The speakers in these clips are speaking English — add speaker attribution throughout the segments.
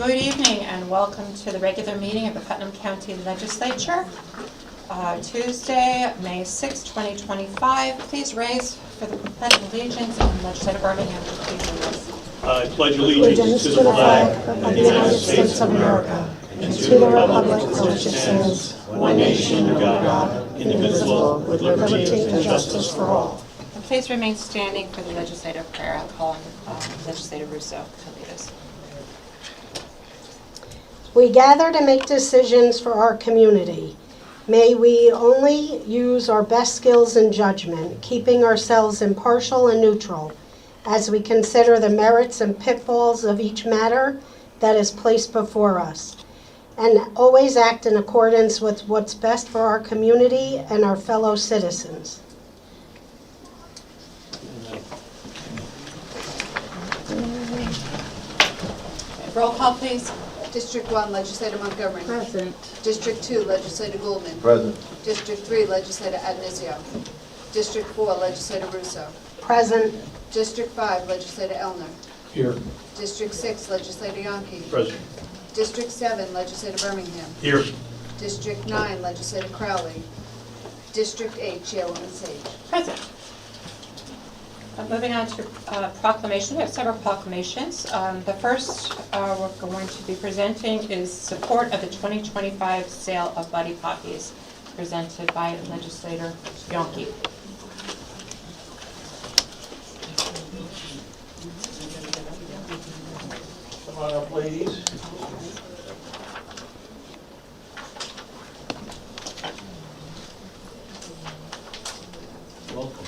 Speaker 1: Good evening and welcome to the regular meeting of the Putnam County Legislature. Tuesday, May 6, 2025. Please raise for the Pledge of Allegiance and Legislator Birmingham. Please raise.
Speaker 2: I pledge allegiance to the flag of the United States of America and to the republic for which it stands, one nation under God, indivisible, with liberty and justice for all.
Speaker 1: And please remain standing for the legislative prayer. I'll call on Legislator Russo to lead us.
Speaker 3: We gather to make decisions for our community. May we only use our best skills and judgment, keeping ourselves impartial and neutral as we consider the merits and pitfalls of each matter that is placed before us, and always act in accordance with what's best for our community and our fellow citizens.
Speaker 1: Roll call, please.
Speaker 4: District 1, Legislator Montgomery.
Speaker 5: Present.
Speaker 4: District 2, Legislator Goldman.
Speaker 6: Present.
Speaker 4: District 3, Legislator Adnizio. District 4, Legislator Russo.
Speaker 3: Present.
Speaker 4: District 5, Legislator Elner.
Speaker 2: Here.
Speaker 4: District 6, Legislator Yonke.
Speaker 2: Present.
Speaker 4: District 7, Legislator Birmingham.
Speaker 2: Here.
Speaker 4: District 9, Legislator Crowley. District 8, Chairwoman Sage.
Speaker 1: Present. Moving on to proclamation. We have several proclamations. The first we're going to be presenting is support of the 2025 sale of Buddy Poppies, presented by Legislator Yonke.
Speaker 2: Come on up, ladies. Welcome.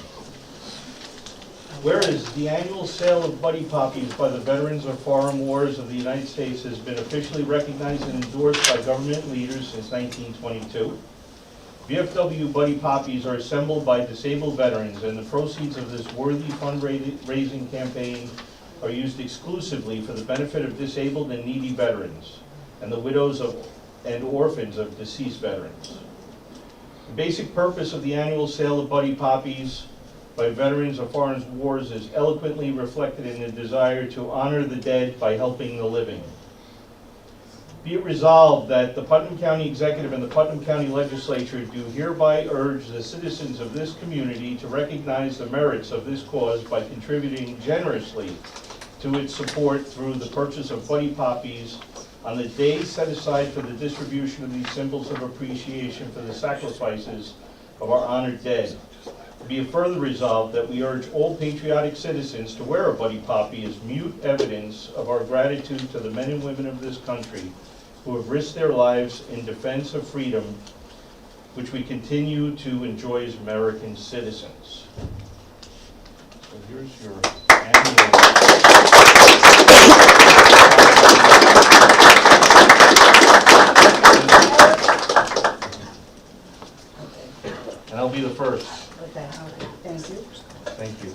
Speaker 2: Whereas the annual sale of Buddy Poppies by the veterans of foreign wars of the United States has been officially recognized and endorsed by government leaders since 1922. VFW Buddy Poppies are assembled by disabled veterans, and the proceeds of this worthy fundraising campaign are used exclusively for the benefit of disabled and needy veterans and the widows and orphans of deceased veterans. The basic purpose of the annual sale of Buddy Poppies by veterans of foreign wars is eloquently reflected in the desire to honor the dead by helping the living. Be it resolved that the Putnam County Executive and the Putnam County Legislature do hereby urge the citizens of this community to recognize the merits of this cause by contributing generously to its support through the purchase of Buddy Poppies on the day set aside for the distribution of these symbols of appreciation for the sacrifices of our honored dead. Be it further resolved that we urge all patriotic citizens to wear a Buddy Poppy as mute evidence of our gratitude to the men and women of this country who have risked their lives in defense of freedom, which we continue to enjoy as American citizens. So here's your annual. And I'll be the first.
Speaker 5: Okay, thank you.
Speaker 2: Thank you.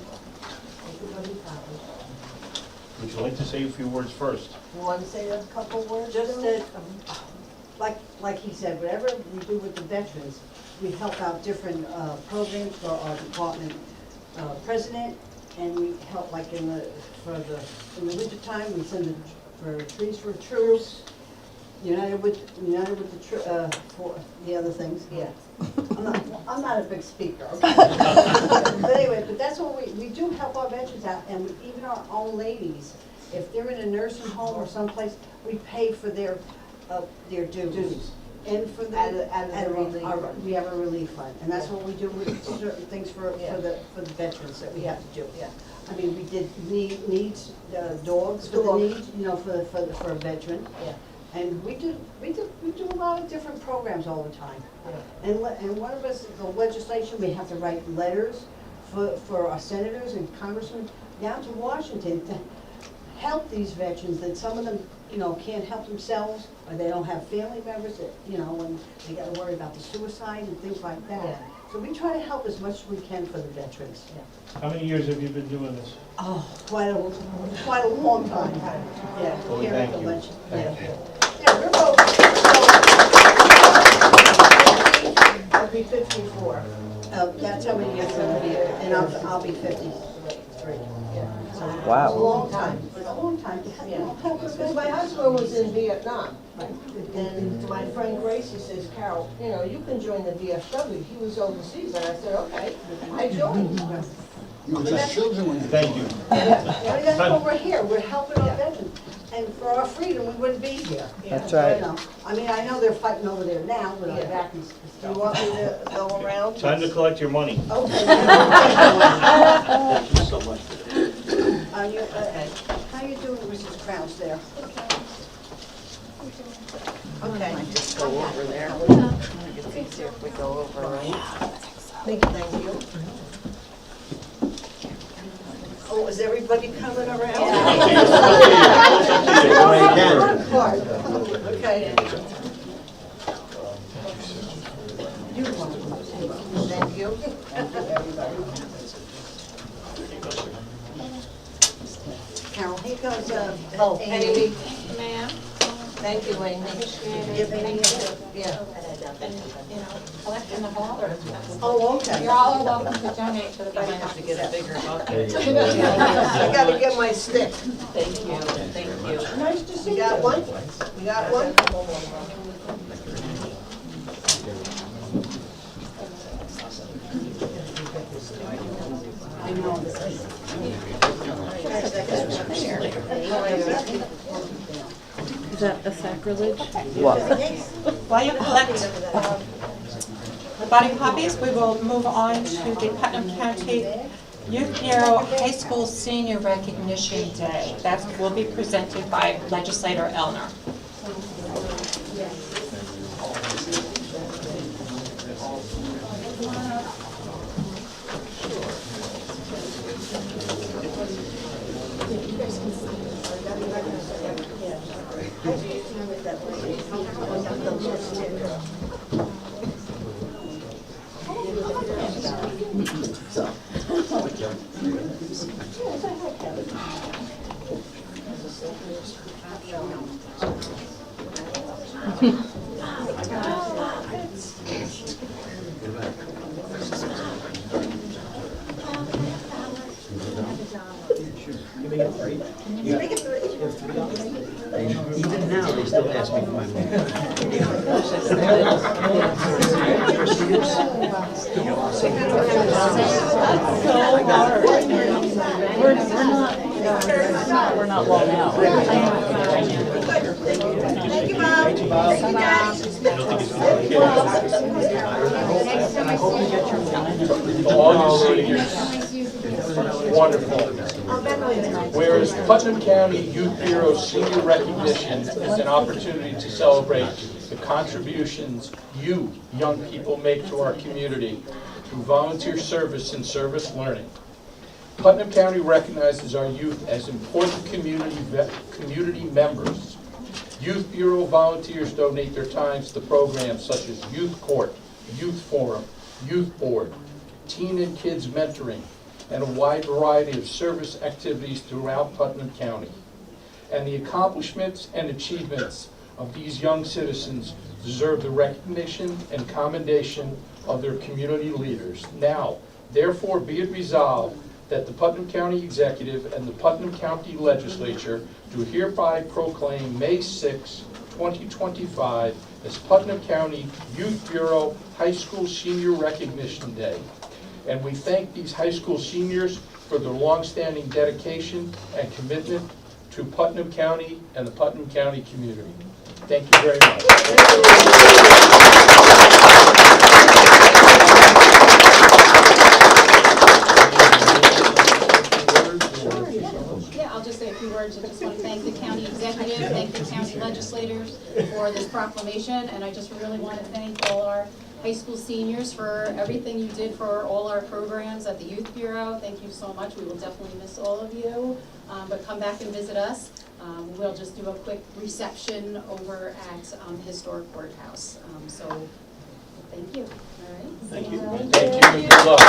Speaker 2: Would you like to say a few words first?
Speaker 5: You want to say a couple words? Just that, like he said, whatever we do with the veterans, we help out different programs for our department president, and we help like in the winter time, we send for trees for troops. United with for the other things. Yeah, I'm not a big speaker. Okay? But anyway, but that's what we do help our veterans out, and even our own ladies, if they're in a nursing home or someplace, we pay for their dues. And for we have a relief fund, and that's what we do with certain things for the veterans that we have to do. Yeah. I mean, we did needs dogs for the needs, for a veteran. Yeah. And we do a lot of different programs all the time. Yeah. And one of us, the legislation, we have to write letters for our senators and congressmen down to Washington to help these veterans that some of them, can't help themselves, or they don't have family members that, and they got to worry about the suicide and things like that. Yeah. So we try to help as much as we can for the veterans. Yeah.
Speaker 2: How many years have you been doing this?
Speaker 5: Oh, quite a long time. Yeah.
Speaker 2: Well, thank you.
Speaker 5: Thank you. Yeah, we're both. I'll be 54. That's how many years I'm here, and I'll be 53. A
Speaker 6: Wow.
Speaker 5: long time, a long time.
Speaker 7: Because my husband was in Vietnam, and my friend Gracie says, Carol, you know, you can join the VFW. He was overseas, and I said, okay, I joined.
Speaker 2: Thank you.
Speaker 5: That's what we're here, we're helping our veterans. And for our freedom, we wouldn't be here.
Speaker 6: That's
Speaker 5: So,
Speaker 6: right.
Speaker 5: you know, I mean, I know they're fighting over there now with our back and
Speaker 7: Do you
Speaker 5: stuff.
Speaker 7: want me to go around?
Speaker 2: Time to collect your money.
Speaker 5: Okay.
Speaker 2: Thank you so much.
Speaker 5: How you doing, Mrs. Kraus there?
Speaker 7: Okay.
Speaker 8: Just go over there. It's easier if we go over, right?
Speaker 7: Thank you.
Speaker 5: Oh, is everybody coming around? Okay.
Speaker 7: Thank you.
Speaker 5: Carol, here goes,
Speaker 7: Amy.
Speaker 1: Ma'am,
Speaker 7: Thank you, Amy. Yeah.
Speaker 1: collect in the hall, or?
Speaker 5: oh, okay.
Speaker 1: You're all welcome to donate to the Buddy
Speaker 8: Have to
Speaker 1: Poppies.
Speaker 8: get a bigger bucket.
Speaker 7: I gotta get my stick.
Speaker 8: Thank you.
Speaker 5: Nice to see
Speaker 7: You
Speaker 5: you.
Speaker 7: got one? You got one?
Speaker 5: I know.
Speaker 8: Is that a sacrilege?
Speaker 6: What?
Speaker 1: While you collect the Buddy Poppies, we will move on to the Putnam County Youth Bureau High School Senior Recognition Day. That will be presented by Legislator Elner.
Speaker 9: Even now, they still ask me for my
Speaker 8: We're not long out.
Speaker 7: Thank you, Mom. Thank you, Daddy.
Speaker 10: All you seniors, wonderful. Whereas Putnam County Youth Bureau Senior Recognition is an opportunity to celebrate the contributions you young people make to our community through volunteer service and service learning. Putnam County recognizes our youth as important community members. Youth Bureau volunteers donate their times to programs such as Youth Court, Youth Forum, Youth Board, Teen and Kids Mentoring, and a wide variety of service activities throughout Putnam County. And the accomplishments and achievements of these young citizens deserve the recognition and commendation of their community leaders. Now, therefore, be it resolved that the Putnam County Executive and the Putnam County Legislature do hereby proclaim May 6, 2025 as Putnam County Youth Bureau High School Senior Recognition Day. And we thank these high school seniors for their longstanding dedication and commitment to Putnam County and the Putnam County community. Thank you very much.
Speaker 11: Yeah, I'll just say a few words. I just want to thank the county executive, thank the county legislators for this proclamation, and I just really want to thank all our high school seniors for everything you did for all our programs at the Youth Bureau. Thank you so much. We will definitely miss all of you, but come back and visit us. We'll just do a quick reception over at the historic courthouse. So thank you. All right.
Speaker 10: Thank you. Thank you and good luck.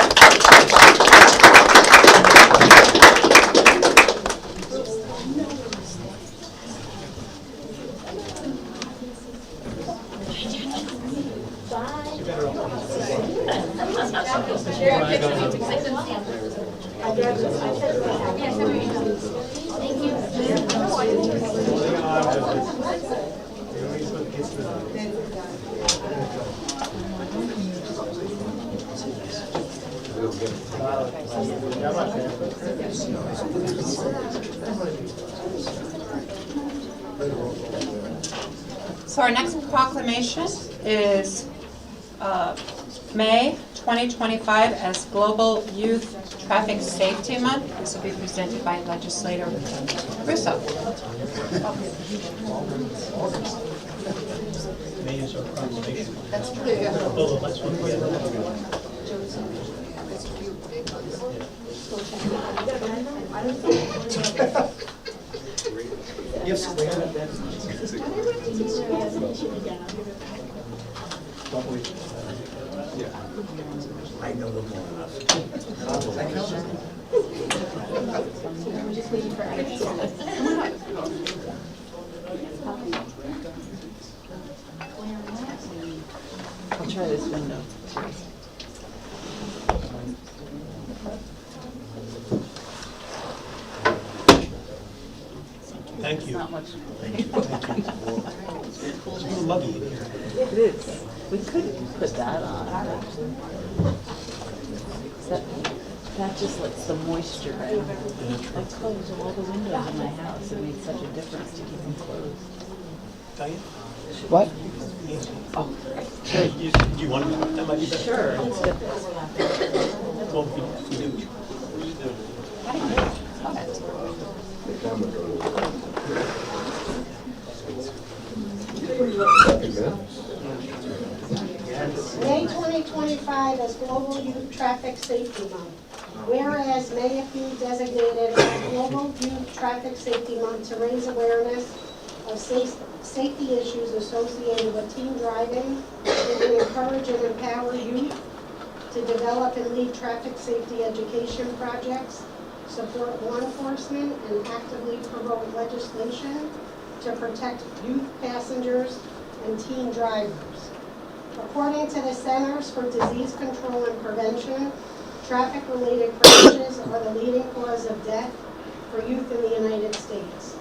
Speaker 1: So our next proclamation is May 2025 as Global Youth Traffic Safety Month. This will be presented by Legislator Russo.
Speaker 9: May is our proclamation.
Speaker 11: That's true.
Speaker 9: Oh, let's one together. Yes. Don't wait. I know them well enough.
Speaker 11: We're just waiting for Eide.
Speaker 8: I'll try this window.
Speaker 9: Thank you.
Speaker 8: Not much.
Speaker 9: It's a little muggy in here.
Speaker 8: It is. We could put that on. That just lets the moisture in. I closed all the windows in my house. It made such a difference to keep them closed.
Speaker 9: Diane?
Speaker 8: What?
Speaker 9: Nancy?
Speaker 8: Oh,
Speaker 9: Do you want to, that might be better?
Speaker 8: sure. Let's get
Speaker 9: Well, we do.
Speaker 1: Love it.
Speaker 3: May 2025 is Global Youth Traffic Safety Month. Whereas May it be designated as Global Youth Traffic Safety Month to raise awareness of safety issues associated with teen driving and to encourage and empower youth to develop and lead traffic safety education projects, support law enforcement, and actively promote legislation to protect youth passengers and teen drivers. According to the Centers for Disease Control and Prevention, traffic-related crashes are the leading cause of death for youth in the United States.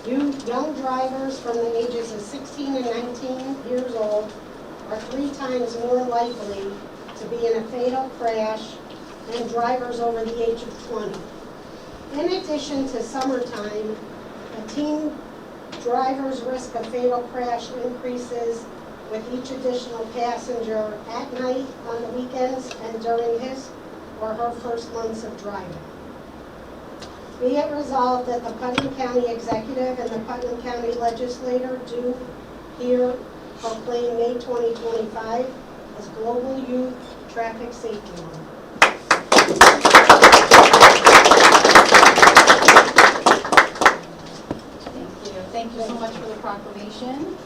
Speaker 3: Young drivers from the ages of 16 and 19 years old are 3 times more likely to be in a fatal crash than drivers over the age of 20. In addition to summertime, a teen driver's risk of fatal crash increases with each additional passenger at night, on the weekends, and during his or her first months of driving. Be it resolved that the Putnam County Executive and the Putnam County Legislature do here proclaim May 2025 as Global Youth Traffic Safety Month.
Speaker 11: Thank you so much for the proclamation.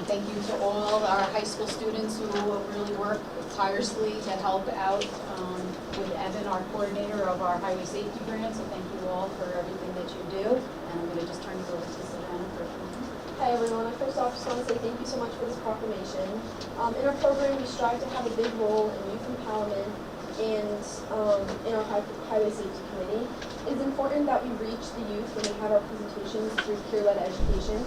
Speaker 11: Thank you to all our high school students who really work tirelessly to help out with Evan, our coordinator of our highway safety grant. So thank you all for everything that you do. And I'm going to just turn it over to Savannah for a few minutes.
Speaker 6: Hi everyone, I first off just want to say thank you so much for this proclamation. In our program, we strive to have a big role in youth empowerment and in our highway safety committee. It is important that we reach the youth when we have our presentations through peer-led education.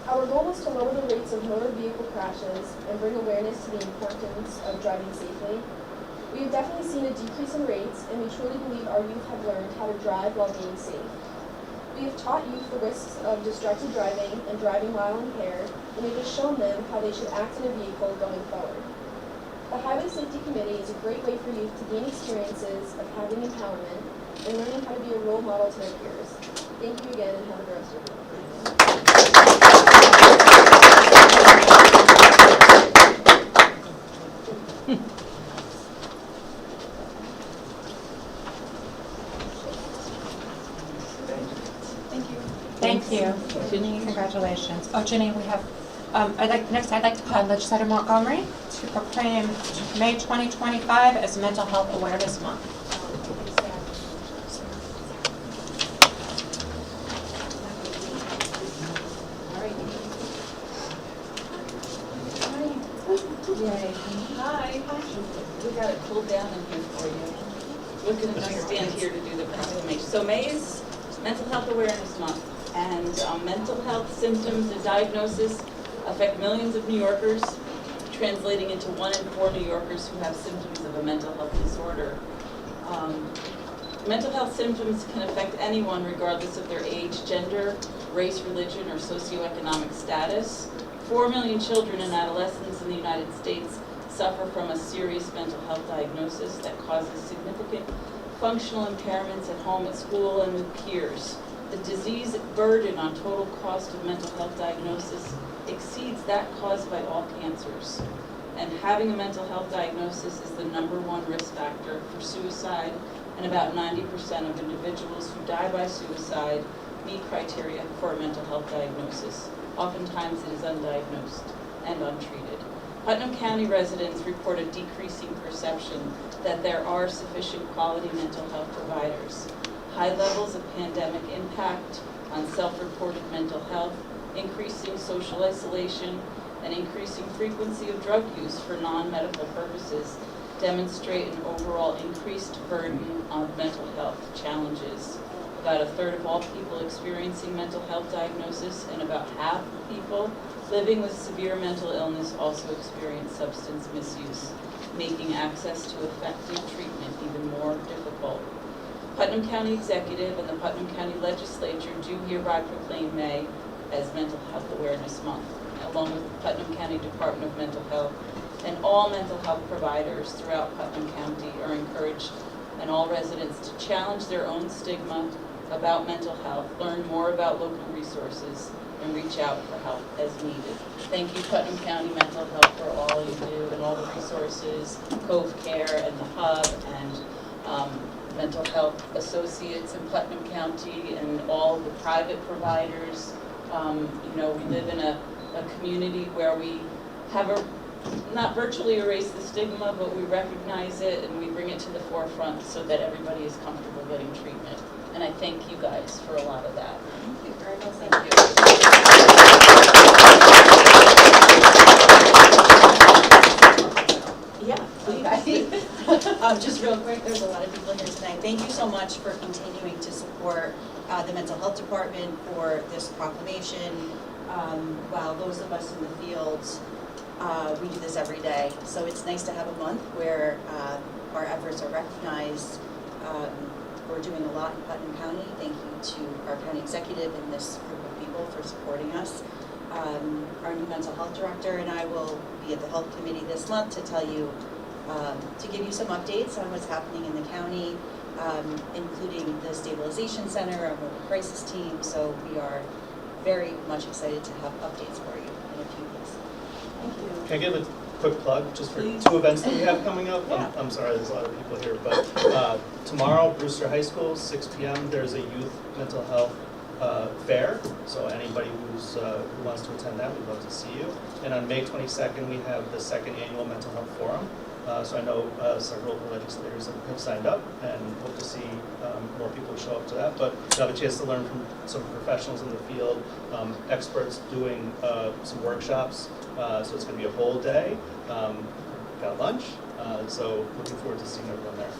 Speaker 6: Our goal is to lower the rates of motor vehicle crashes and bring awareness to the importance of driving safely. We have definitely seen a decrease in rates, and we truly believe our youth have learned how to drive while being safe. We have taught youth the risks of distracted driving and driving while impaired, and we have shown them how they should act in a vehicle going forward. The Highway Safety Committee is a great way for youth to gain experiences of having empowerment and learning how to be a role model to their peers. Thank you again, and have a good rest of your day.
Speaker 1: Thank you.
Speaker 8: Ginny.
Speaker 1: Congratulations. Oh, Ginny, we have, I'd like to call Legislator Montgomery to proclaim May 2025 as Mental Health Awareness Month.
Speaker 8: Yay. Hi. We got it cooled down in here for you. We're going to stand here to do the proclamation. So May is Mental Health Awareness Month, And mental health symptoms and diagnosis affect millions of New Yorkers, translating into 1 in 4 New Yorkers who have symptoms of a mental health disorder. Mental health symptoms can affect anyone regardless of their age, gender, race, religion, or socioeconomic status. 4 million children and adolescents in the United States suffer from a serious mental health diagnosis that causes significant functional impairments at home, at school, and with peers. The disease burden on total cost of mental health diagnosis exceeds that caused by all cancers. And having a mental health diagnosis is the #1 risk factor for suicide, and about 90% of individuals who die by suicide meet criteria for a mental health diagnosis. Oftentimes it is undiagnosed and untreated. Putnam County residents report a decreasing perception that there are sufficient quality mental health providers. High levels of pandemic impact on self-reported mental health, increasing social isolation, and increasing frequency of drug use for non-medical purposes demonstrate an overall increased burden of mental health challenges. About 1/3 of all people experiencing mental health diagnosis and about half of people living with severe mental illness also experience substance misuse, making access to effective treatment even more difficult. Putnam County Executive and the Putnam County Legislature do hereby proclaim May as Mental Health Awareness Month, along with the Putnam County Department of Mental Health, and all mental health providers throughout Putnam County are encouraged, and all residents, to challenge their own stigma about mental health, learn more about local resources, and reach out for help as needed. Thank you, Putnam County Mental Health, for all you do and all the resources, Cove Care and the Hub, and mental health associates in Putnam County, and all the private providers. We live in a community where we have not virtually erased the stigma, but we recognize it and we bring it to the forefront so that everybody is comfortable getting treatment. And I thank you guys for a lot of that.
Speaker 11: Thank you very much.
Speaker 8: Thank you. Yeah, please.
Speaker 12: Just real quick, there's a lot of people here tonight. Thank you so much for continuing to support the Mental Health Department for this proclamation. While those of us in the fields, we do this every day. So it's nice to have a month where our efforts are recognized. We're doing a lot in Putnam County. Thank you to our county executive and this group of people for supporting us. Our new mental health director and I will be at the health committee this month to tell you, to give you some updates on what's happening in the county, including the stabilization center, our mobile crisis team. So we are very much excited to have updates for you in a few weeks. Thank you.
Speaker 9: Can I give a quick plug just for
Speaker 12: Please.
Speaker 9: 2 events that we have coming up?
Speaker 12: Yeah.
Speaker 9: I'm sorry, there's a lot of people here, but tomorrow, Brewster High School, 6 p.m., there's a youth mental health fair. So anybody who wants to attend that, we'd love to see you. And on May 22nd, we have the 2nd annual mental health forum. So I know several of the legislators have signed up, and hope to see more people show up to that. But you'll have a chance to learn from some professionals in the field, experts doing some workshops. So it's going to be a whole day. Got lunch. So looking forward to seeing everyone there.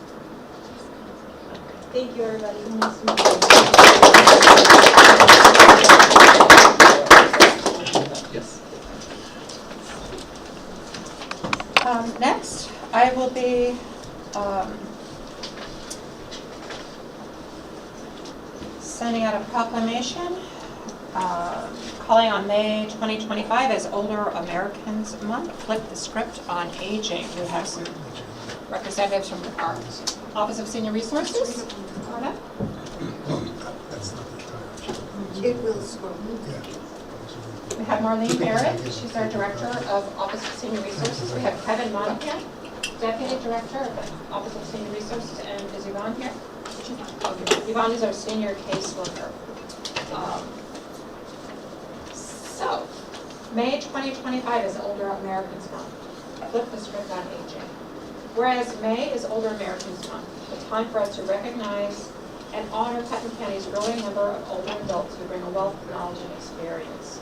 Speaker 12: Thank you, everybody.
Speaker 9: Yes.
Speaker 1: Next, I will be sending out a proclamation calling on May 2025 as Older Americans Month. Flip the script on aging. We have some representatives from our Office of Senior Resources. Carmel.
Speaker 5: It will scroll.
Speaker 1: We have Marlene Barrett, she's our Director of Office of Senior Resources. We have Kevin Monahan, Deputy Director of the Office of Senior Resources, and is Yvonne here? Yvonne is our senior caseworker. So, May 2025 is Older Americans Month. Flip the script on aging. Whereas May is Older Americans Month, a time for us to recognize and honor Putnam County's growing number of older adults who bring a wealth of knowledge and experience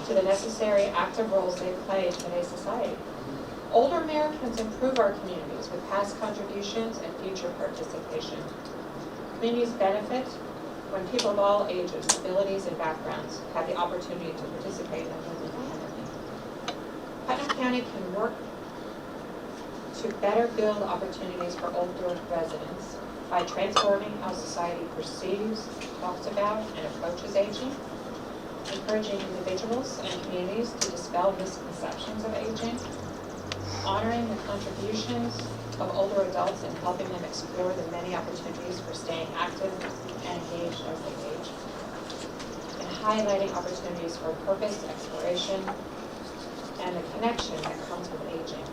Speaker 1: to the necessary active roles they play in today's society. Older Americans improve our communities with past contributions and future participation. Communities benefit when people of all ages, abilities, and backgrounds have the opportunity to participate and live independently. Putnam County can work to better build opportunities for older residents by transforming how society perceives, talks about, and approaches aging, encouraging individuals and communities to dispel misconceptions of aging, honoring the contributions of older adults and helping them explore the many opportunities for staying active and engaged as they age, and highlighting opportunities for purpose, exploration, and the connection that comes with aging.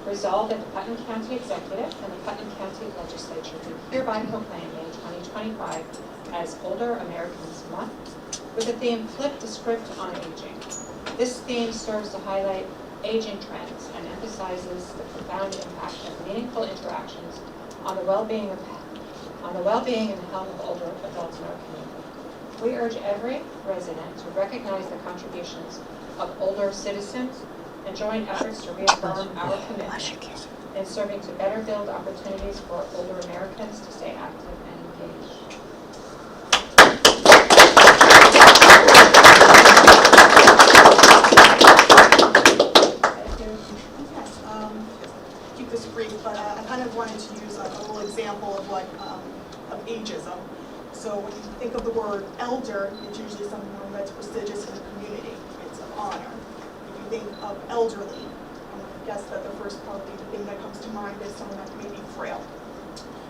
Speaker 1: Resolved that the Putnam County Executive and the Putnam County Legislature do hereby proclaim May 2025 as Older Americans Month with the theme Flip the Script on Aging. This theme serves to highlight aging trends and emphasizes the profound impact of meaningful interactions on the well-being and health of older adults in our community. We urge every resident to recognize the contributions of older citizens and join efforts to reaffirm our commitment in serving to better build opportunities for older Americans to stay active and engaged.
Speaker 13: Keep this brief, but I kind of wanted to use a little example of what of ageism. So when you think of the word elder, it's usually someone that's prestigious in the community. It's an honor. Think of elderly, I would guess that the first probably the thing that comes to mind is someone that may be frail.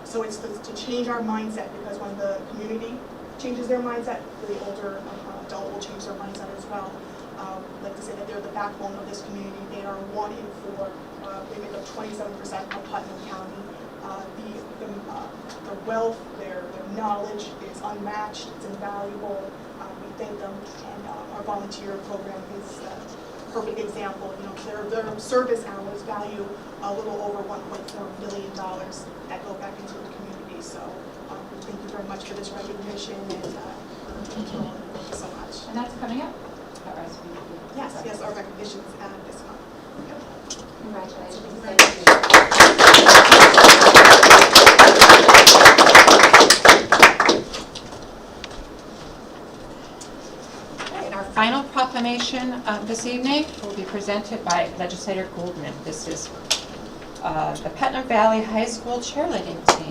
Speaker 13: So it's to change our mindset, because when the community changes their mindset, the older adult will change their mindset as well. I'd like to say that they're the backbone of this community. They are 1 in 4. They make up 27% of Putnam County. The wealth, their knowledge is unmatched. It's invaluable. We thank them, and our volunteer program is perfect example. You know, their service hours value a little over $1.4 million that go back into the community. So thank you very much for this recognition, and thank you so much.
Speaker 1: And that's coming up?
Speaker 13: Yes, our recognition is this month.
Speaker 1: Congratulations.
Speaker 13: Thank you.
Speaker 1: Final proclamation this evening will be presented by Legislator Goldman. This is the Putnam Valley High School cheerleading team.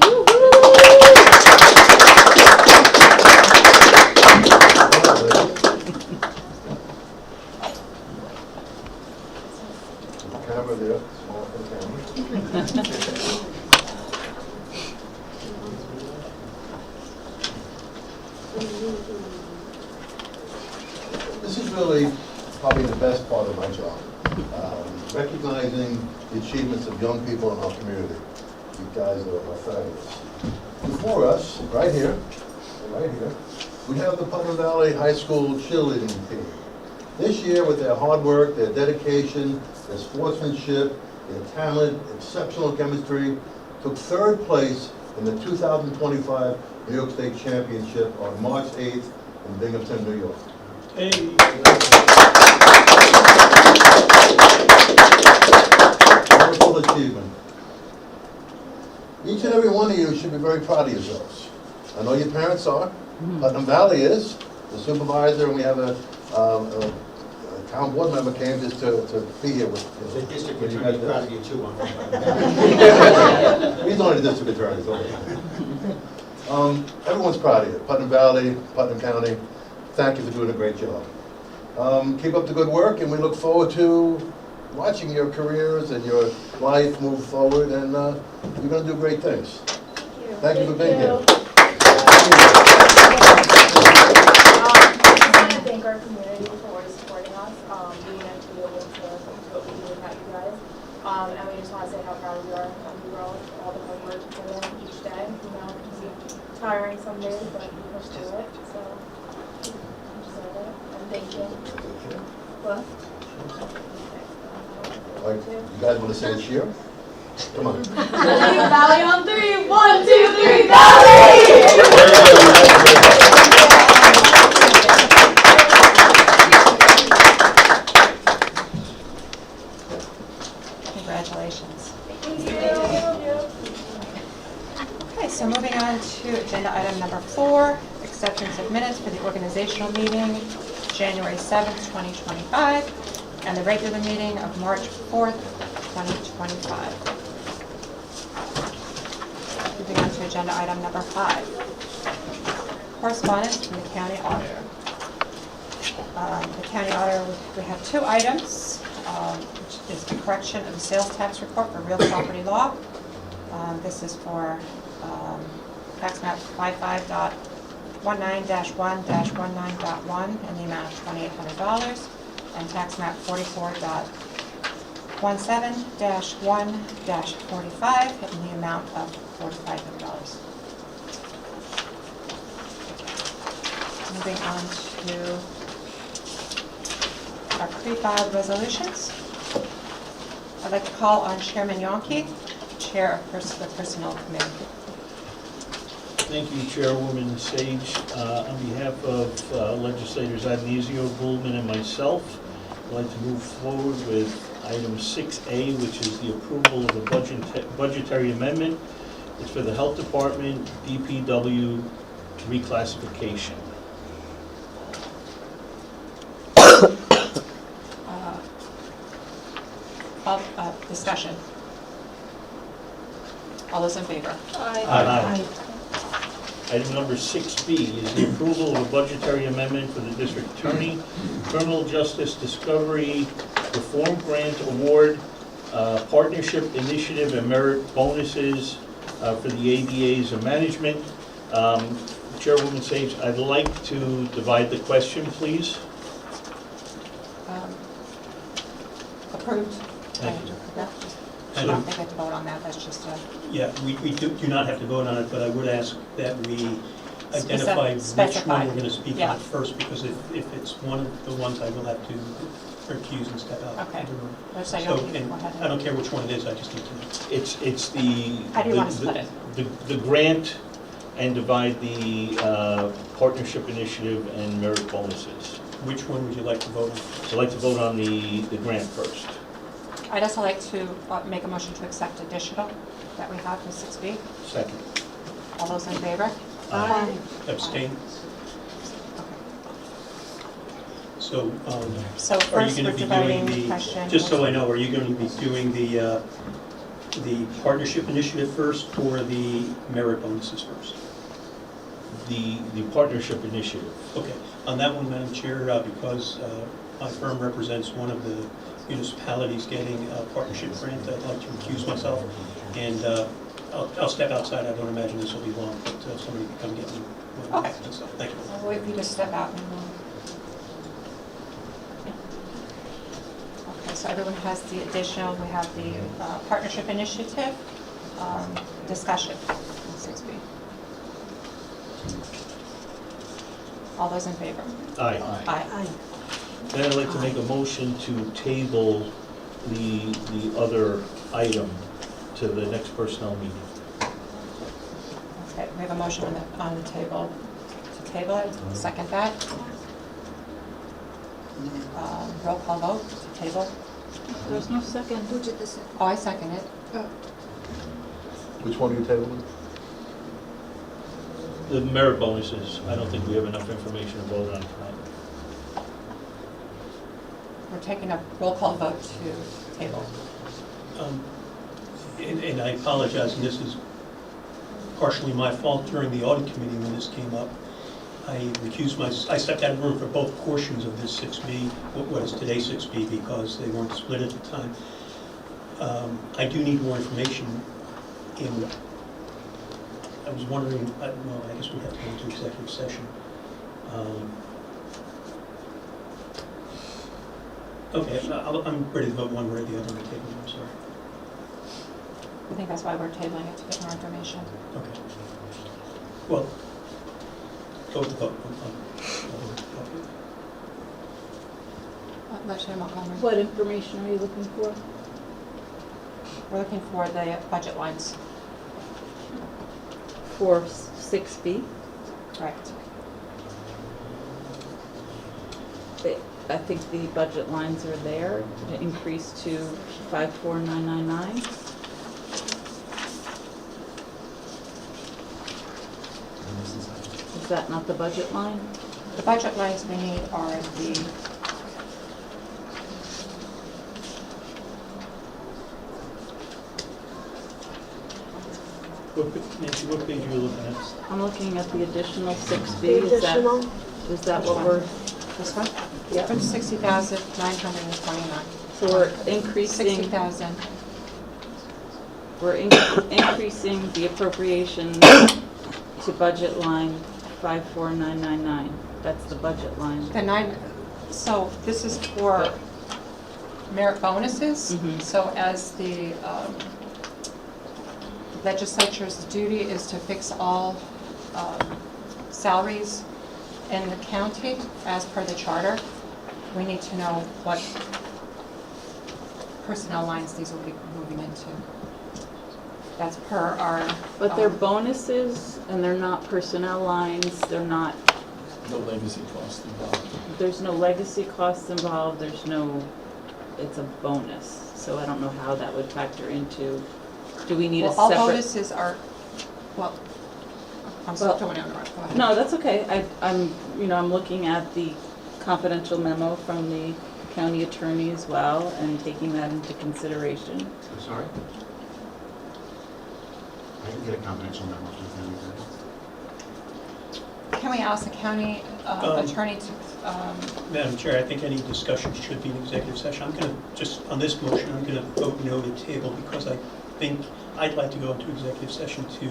Speaker 14: Camera there, small camera. This is really probably the best part of my job, recognizing the achievements of young people in our community. You guys are fabulous. Before us, right here, we have the Putnam Valley High School cheerleading team. This year, with their hard work, their dedication, their sportsmanship, their talent, exceptional chemistry, took 3rd place in the 2025 New York State Championship on March 8th in Binghamton, New York.
Speaker 2: Hey.
Speaker 14: Wonderful achievement. Each and every one of you should be very proud of yourselves. I know your parents are. Putnam Valley is. The supervisor, and we have a town board member came just to be here with you.
Speaker 15: The district attorney is proud of you too.
Speaker 14: He's only the district attorney. So. Everyone's proud of you. Putnam Valley, Putnam County. Thank you for doing a great job. Keep up the good work, and we look forward to watching your careers and your life move forward, and you're going to do great things. Thank you for being here.
Speaker 6: I want to thank our community for always supporting us, being able to be able to do what we do without you guys. And we just want to say how proud we are of you all the hard work you put in each day. You know, it can be tiring some days, but we push through it. So, you deserve it. And thank you. What?
Speaker 14: Like, you guys want to say a cheer? Come on.
Speaker 6: Valley on 3. 1, 2, 3, Valley!
Speaker 1: Congratulations. Thank you. Okay, so moving on to agenda item number 4. acceptance of minutes for the organizational meeting, January 7th, 2025, and the regular meeting of March 4th, 2025. Moving on to agenda item number 5. Correspondence from the county auditor. The county auditor, we have 2 items, which is the correction of the sales tax report for real property law. This is for tax map 55.19-1-19.1 in the amount of $2,800, and tax map 44.17-1-45 in the amount of $4,500. Moving on to our pre-filed resolutions. I'd like to call on Chairman Yonke, Chair of the Personnel Committee.
Speaker 2: Thank you, Chairwoman Sage. On behalf of legislators Agnizio, Bullman, and myself, I'd like to move forward with item 6A, which is the approval of a budgetary amendment. It's for the Health Department, DPW reclassification.
Speaker 1: Discussion. All those in favor?
Speaker 2: Aye. Item number 6B is the approval of a budgetary amendment for the District Attorney, Criminal Justice Discovery Reform Grant Award, Partnership Initiative and Merit Bonuses for the ADAs and Management. Chairwoman Sage, I'd like to divide the question, please.
Speaker 1: Approved.
Speaker 2: Thank you.
Speaker 1: I don't think I have to vote on that, that's just a...
Speaker 16: Yeah, we do not have to vote on it, but I would ask that we identify which one we're going to speak on first, because if it's one of the ones, I will have to recuse and step out.
Speaker 1: Okay.
Speaker 16: So, and I don't care which one it is, I just need to know.
Speaker 2: It's the...
Speaker 1: How do you want to split it?
Speaker 2: The grant, and divide the Partnership Initiative and Merit Bonuses.
Speaker 16: Which one would you like to vote on?
Speaker 2: So I'd like to vote on the grant first.
Speaker 1: I'd also like to make a motion to accept additional that we have for 6B.
Speaker 2: Second.
Speaker 1: All those in favor?
Speaker 3: Aye.
Speaker 16: Abstain? So,
Speaker 1: So
Speaker 16: are
Speaker 1: first
Speaker 16: you
Speaker 1: we're
Speaker 16: going to be
Speaker 1: dividing
Speaker 16: doing
Speaker 1: the
Speaker 16: the,
Speaker 1: question.
Speaker 16: just so I know, are you going to be doing the partnership initiative first or the merit bonuses first?
Speaker 2: The Partnership Initiative.
Speaker 16: Okay, on that one, Madam Chair, because my firm represents one of the municipalities getting a partnership grant, I'd like to recuse myself, and I'll step outside. I don't imagine this will be long, but somebody can come get me.
Speaker 1: Okay.
Speaker 16: Thank you.
Speaker 1: I'll wait for you to step out and we'll... Okay, so everyone has the additional, we have the Partnership Initiative discussion in 6B. All those in favor?
Speaker 2: Aye.
Speaker 1: Aye.
Speaker 2: Then I'd like to make a motion to table the other item to the next personnel meeting.
Speaker 1: Okay, we have a motion on the table to table it. Second that. Roll call vote to table.
Speaker 8: There's no second.
Speaker 4: Who did the second?
Speaker 1: Oh, I second it.
Speaker 14: Which one are you tabling?
Speaker 2: The merit bonuses, I don't think we have enough information to vote on tonight.
Speaker 1: We're taking a roll call vote to table.
Speaker 16: And I apologize, and this is partially my fault. During the audit committee when this came up, I stepped out of the room for both portions of this 6B, what is today 6B, because they weren't split at the time. I do need more information I was wondering, well, I guess we have to go into executive session. Okay, I'm ready to vote one way or the other on the table, I'm sorry.
Speaker 1: I think that's why we're tabling it, to get more information.
Speaker 16: Okay. Well, go with the vote.
Speaker 1: Legislator Montgomery.
Speaker 8: What information are you looking for?
Speaker 1: We're looking for the budget lines.
Speaker 8: For 6B?
Speaker 1: Correct.
Speaker 8: I think the budget lines are there, it increased to 54999. that not the budget line?
Speaker 1: The budget lines we need are the,
Speaker 16: Nancy, what page are you looking at?
Speaker 8: I'm looking at the additional 6B.
Speaker 3: The additional,
Speaker 8: Is that what we're,
Speaker 1: this one?
Speaker 8: Yeah.
Speaker 1: For 60,929.
Speaker 8: so we're increasing,
Speaker 1: 60,000.
Speaker 8: we're increasing the appropriation to budget line 54999. That's the budget line.
Speaker 1: The nine, so this is for merit bonuses.
Speaker 8: Mhm.
Speaker 1: So as the legislature's duty is to fix all salaries in the county as per the charter, we need to know what personnel lines these will be moving into. That's per our.
Speaker 8: But they're bonuses and they're not personnel lines, they're not,
Speaker 10: No legacy costs involved.
Speaker 8: there's no legacy costs involved, there's no, it's a bonus. So I don't know how that would factor into, do we need a
Speaker 1: Well, all
Speaker 8: separate?
Speaker 1: bonuses are, well, I'm sorry, don't want to interrupt, go ahead.
Speaker 8: No, that's okay. I'm looking at the confidential memo from the county attorney as well and taking that into consideration.
Speaker 17: I'm sorry? I can get a confidential memo from the county attorney.
Speaker 1: Can we ask the county attorney to,
Speaker 16: Madam Chair, I think any discussion should be in executive session. I'm going to, just on this motion, I'm going to vote no to table because I think I'd like to go into executive session to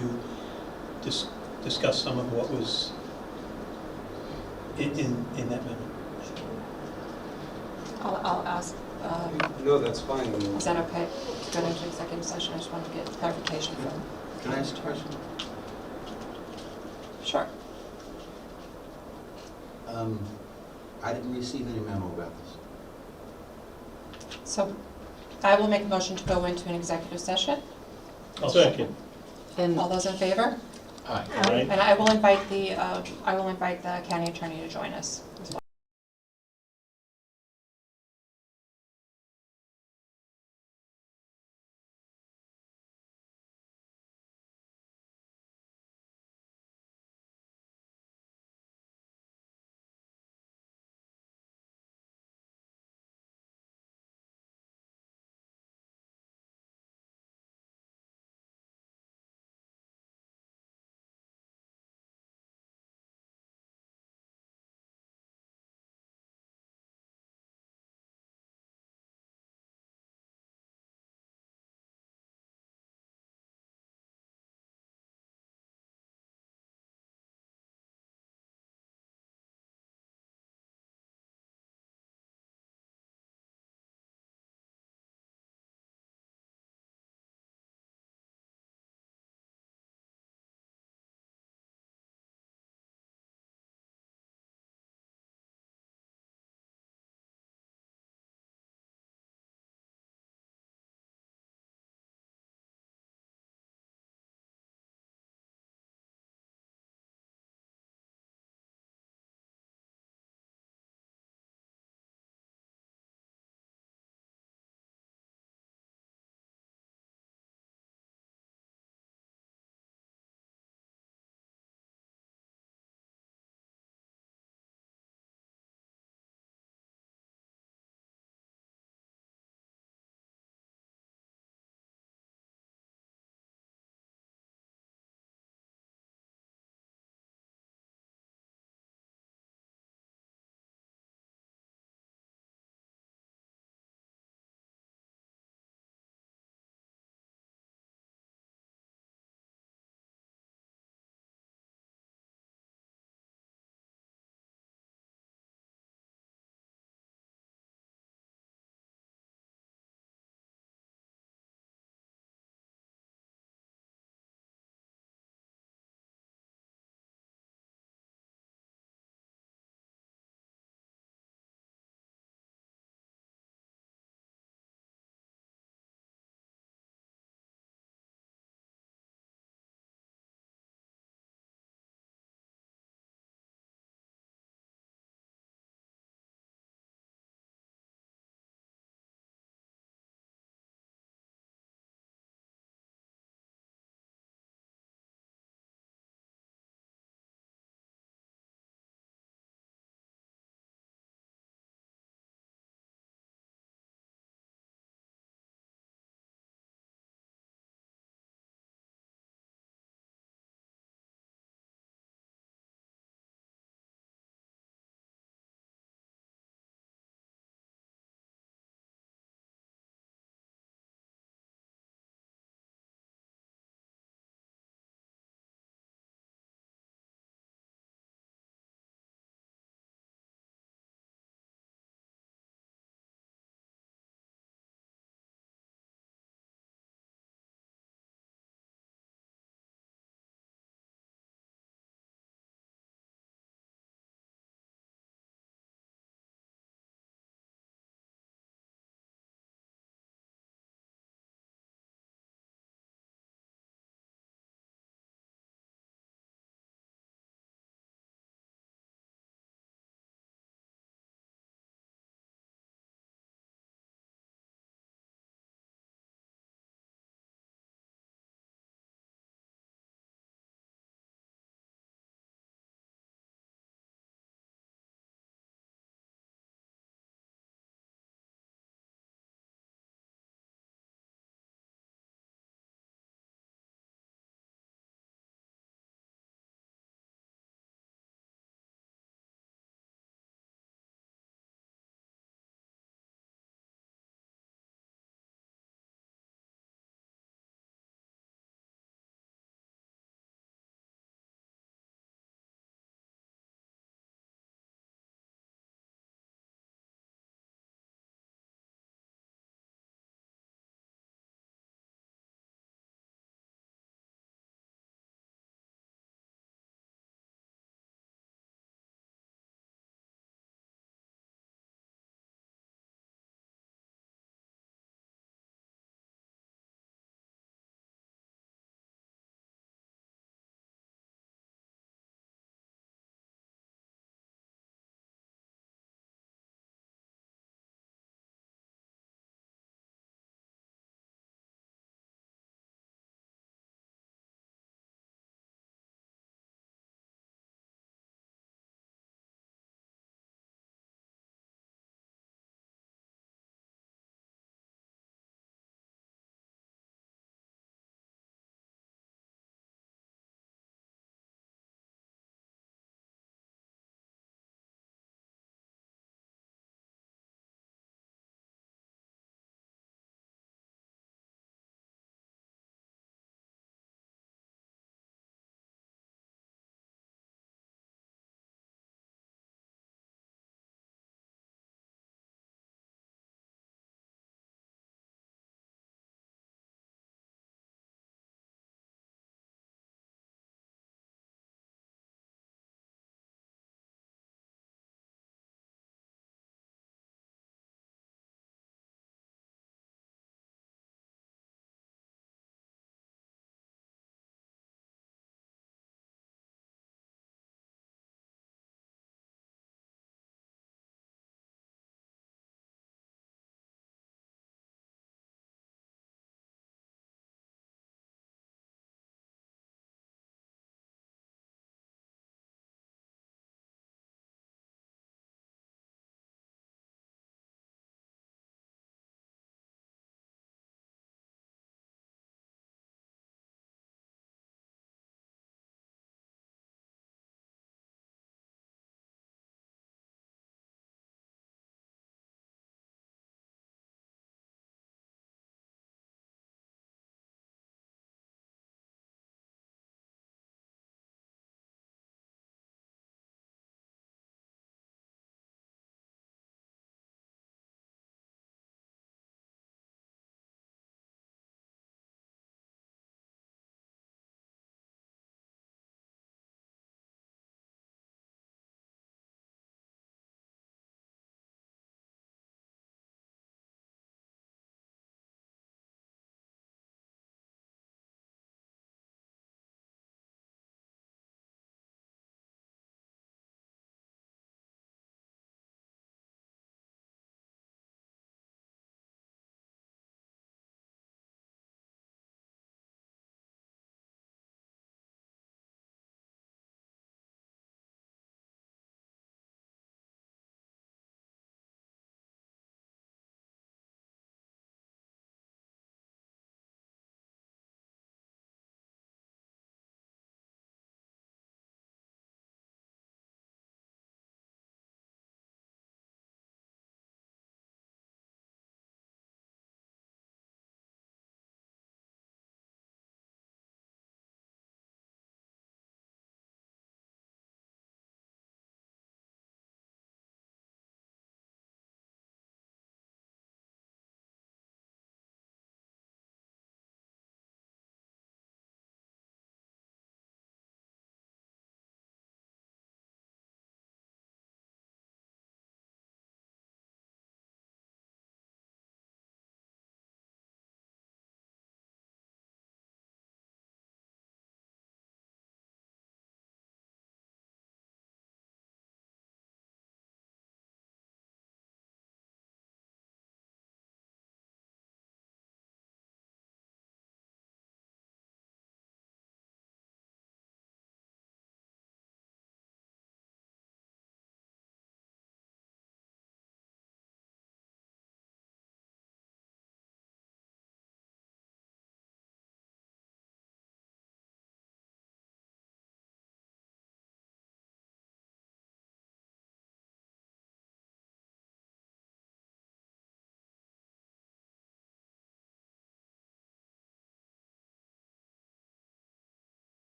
Speaker 16: discuss some of what was in that memo.
Speaker 1: I'll ask,
Speaker 18: No, that's fine.
Speaker 1: is that okay to go into executive session? I just wanted to get clarification from.
Speaker 17: Can I ask a question?
Speaker 1: Sure.
Speaker 17: I didn't receive any memo about this.
Speaker 1: So I will make a motion to go into an executive session.
Speaker 16: I'll second.
Speaker 8: And
Speaker 1: All those in favor?
Speaker 10: Aye.
Speaker 1: And I will invite the county attorney to join us as well.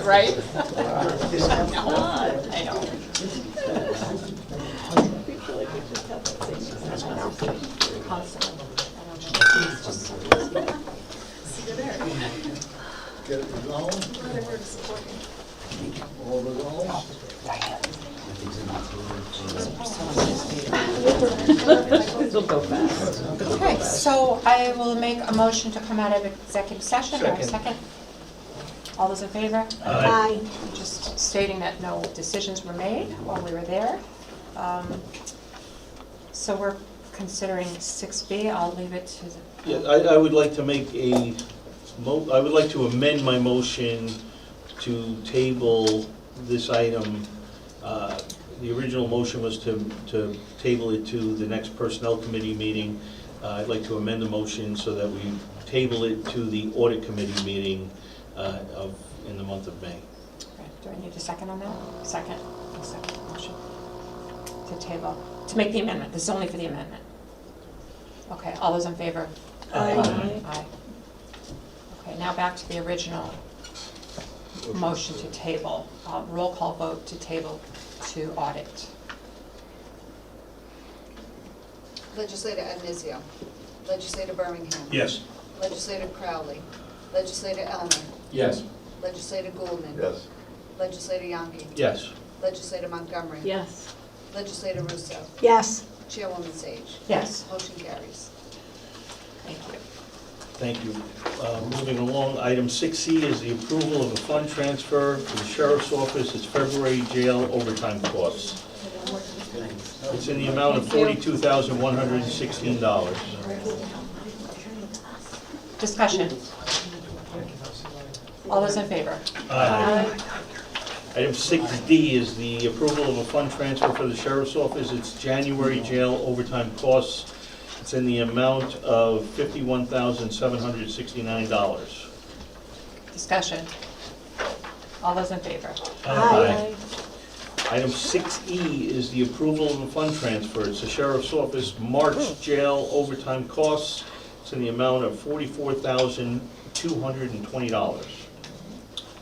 Speaker 1: Right? I know.
Speaker 14: Get it resolved? All resolved?
Speaker 1: Okay, so I will make a motion to come out of executive session. Do I have a second? All those in favor?
Speaker 3: Aye.
Speaker 1: Just stating that no decisions were made while we were there. So we're considering 6B. I'll leave it to the...
Speaker 2: Yeah, I would like to make I would like to amend my motion to table this item. The original motion was to table it to the next Personnel Committee meeting. I'd like to amend the motion so that we table it to the Audit Committee meeting in the month of May.
Speaker 1: Right, do I need a second on that? Second motion to table, to make the amendment. This is only for the amendment. Okay, all those in favor?
Speaker 3: Aye.
Speaker 1: Aye. Okay, now back to the original motion to table. Roll call vote to table to audit.
Speaker 4: Legislator Adnizio. Legislator Birmingham.
Speaker 16: Yes.
Speaker 4: Legislator Crowley. Legislator Elmer.
Speaker 10: Yes.
Speaker 4: Legislator Goulman.
Speaker 14: Yes.
Speaker 4: Legislator Yonke.
Speaker 2: Yes.
Speaker 4: Legislator Montgomery.
Speaker 11: Yes.
Speaker 4: Legislator Russo.
Speaker 3: Yes.
Speaker 4: Chairwoman Sage.
Speaker 1: Yes.
Speaker 4: Motion carries.
Speaker 1: Thank you.
Speaker 2: Thank you. Moving along, item 6C is the approval of a fund transfer to the Sheriff's Office. It's February jail overtime costs. It's in the amount of $42,116.
Speaker 1: Discussion. All those in favor?
Speaker 2: Item 6D is the approval of a fund transfer for the Sheriff's Office. It's January jail overtime costs. It's in the amount of $51,769.
Speaker 1: Discussion. All those in favor?
Speaker 3: Aye.
Speaker 2: Item 6E is the approval of a fund transfer. It's the Sheriff's Office March jail overtime costs. It's in the amount of $44,220.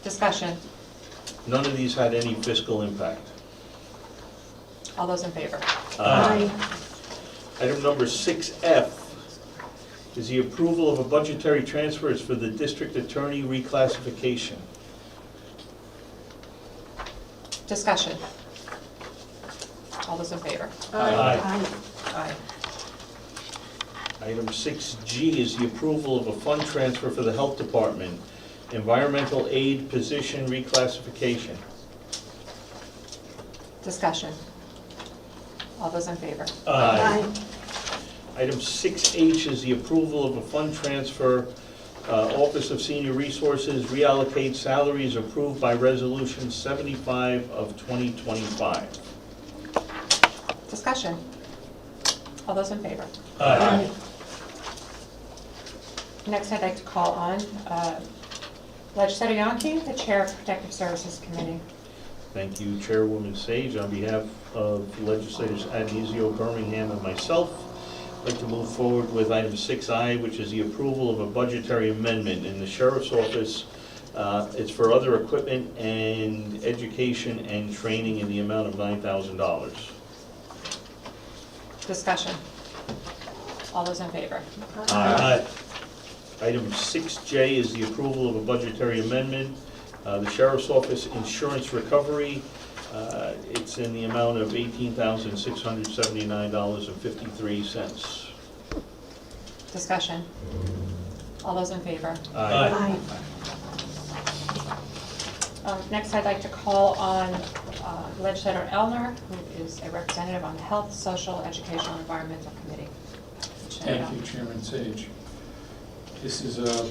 Speaker 1: Discussion.
Speaker 2: None of these had any fiscal impact.
Speaker 1: All those in favor?
Speaker 3: Aye.
Speaker 2: Item number 6F is the approval of a budgetary transfers for the district attorney reclassification.
Speaker 1: Discussion. All those in favor?
Speaker 2: Aye.
Speaker 1: Aye.
Speaker 2: Item 6G is the approval of a fund transfer for the Health Department, environmental aid position reclassification.
Speaker 1: Discussion. All those in favor?
Speaker 3: Aye.
Speaker 2: Item 6H is the approval of a fund transfer, Office of Senior Resources, reallocate salaries approved by Resolution 75 of 2025.
Speaker 1: Discussion. All those in favor?
Speaker 2: Aye.
Speaker 1: Next, I'd like to call on Legislator Yonke, the Chair of Protective Services Committee.
Speaker 2: Thank you, Chairwoman Sage. On behalf of Legislators Adnizio, Birmingham, and myself, I'd like to move forward with item 6I, which is the approval of a budgetary amendment in the Sheriff's Office. It's for other equipment and education and training in the amount of $9,000.
Speaker 1: Discussion. All those in favor?
Speaker 2: Aye. Item 6J is the approval of a budgetary amendment. The Sheriff's Office insurance recovery, it's in the amount of $18,679.53.
Speaker 1: Discussion. All those in favor?
Speaker 2: Aye.
Speaker 1: Next, I'd like to call on Legislator Elmer, who is a representative on the Health, Social, Educational, and Environmental Committee.
Speaker 10: Thank you, Chairman Sage. This is a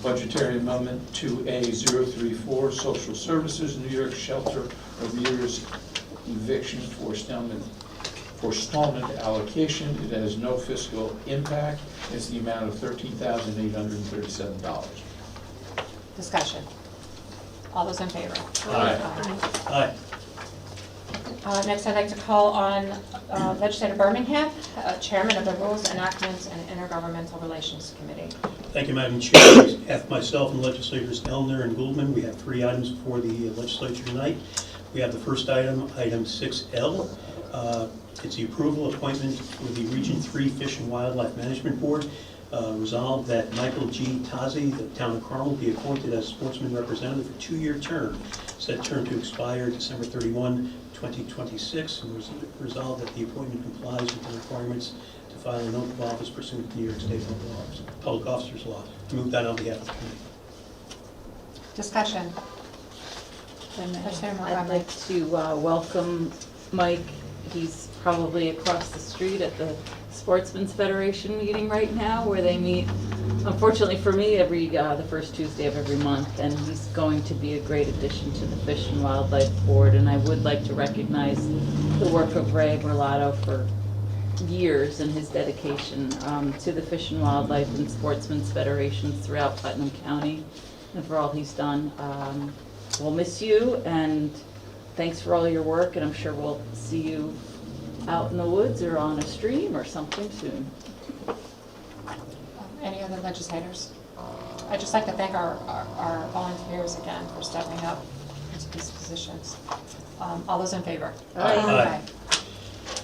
Speaker 10: budgetary amendment to A034, Social Services, New York Shelter, Arrears, Eviction, Forestallment, Allocation. It has no fiscal impact. It's the amount of $13,837.
Speaker 1: Discussion. All those in favor?
Speaker 2: Aye.
Speaker 16: Aye.
Speaker 1: Next, I'd like to call on Legislator Birmingham, Chairman of the Rules, Enactments, and Intergovernmental Relations Committee.
Speaker 16: Thank you, Madam Chair. On behalf of myself and legislators Elner and Goldman, we have 3 items before the legislature tonight. We have the first item, item 6L. It's the approval appointment for the Region 3 Fish and Wildlife Management Board. Resolved that Michael G. Tazi, the town of Carmel, be appointed as sportsman representative for a 2-year term. Said term to expire December 31, 2026. And resolved that the appointment complies with the requirements to file an oath of office pursuant to New York State Public Officers Law. I move that on behalf of the committee.
Speaker 1: Discussion.
Speaker 8: I'd like to welcome Mike. He's probably across the street at the Sportsmen's Federation meeting right now, where they meet, unfortunately for me, every the first Tuesday of every month, and he's going to be a great addition to the Fish and Wildlife Board. And I would like to recognize the work of Ray Berlato for years and his dedication to the Fish and Wildlife and Sportsmen's Federations throughout Putnam County, and for all he's done. We'll miss you, and thanks for all your work, and I'm sure we'll see you out in the woods or on a stream or something soon.
Speaker 1: Any other legislators? I'd just like to thank our volunteers again for stepping up into these positions. All those in favor?
Speaker 16: Aye.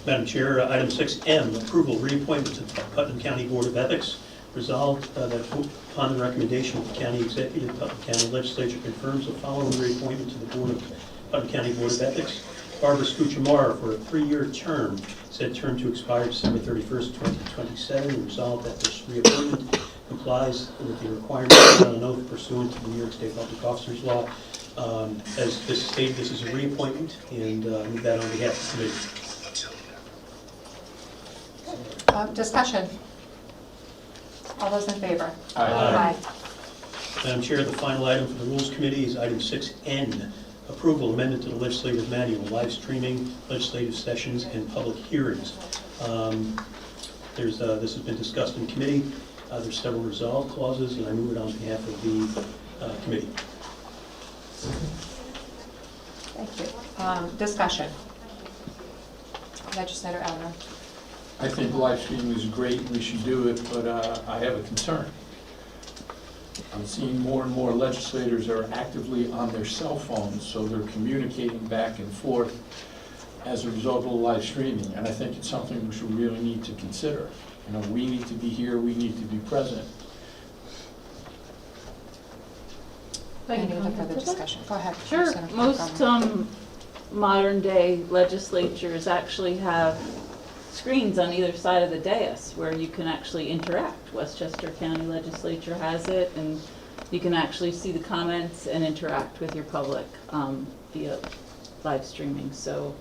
Speaker 16: Madam Chair, item 6M, approval reappointment to the Putnam County Board of Ethics. Resolved that upon the recommendation of the County Executive, Putnam County Legislature confirms the following reappointment to the Putnam County Board of Ethics. Barbara Scuchamara for a 3-year term, said term to expire December 31st, 2027. Resolved that this reappointment complies with the requirements of an oath pursuant to the New York State Public Officers Law. As this stated, this is a reappointment, and move that on behalf of the committee.
Speaker 1: Discussion. All those in favor?
Speaker 10: Aye.
Speaker 16: Madam Chair, the final item for the Rules Committee is item 6N, approval amendment to the Legislative Manual, live streaming, legislative sessions, and public hearings. This has been discussed in committee. There's several resolve clauses, and I move it on behalf of the committee.
Speaker 1: Thank you. Discussion. Legislator Elmer.
Speaker 10: I think live streaming is great, we should do it, but I have a concern. I'm seeing more and more legislators are actively on their cell phones, so they're communicating back and forth as a result of the live streaming, and I think it's something which we really need to consider. You know, we need to be here, we need to be present.
Speaker 1: Any other further discussion? Go ahead.
Speaker 8: Sure.
Speaker 1: Senator
Speaker 8: Most modern day legislatures actually have screens on either side of the dais where you can actually interact. Westchester County Legislature has it, and you can actually see the comments and interact with your public via live streaming. So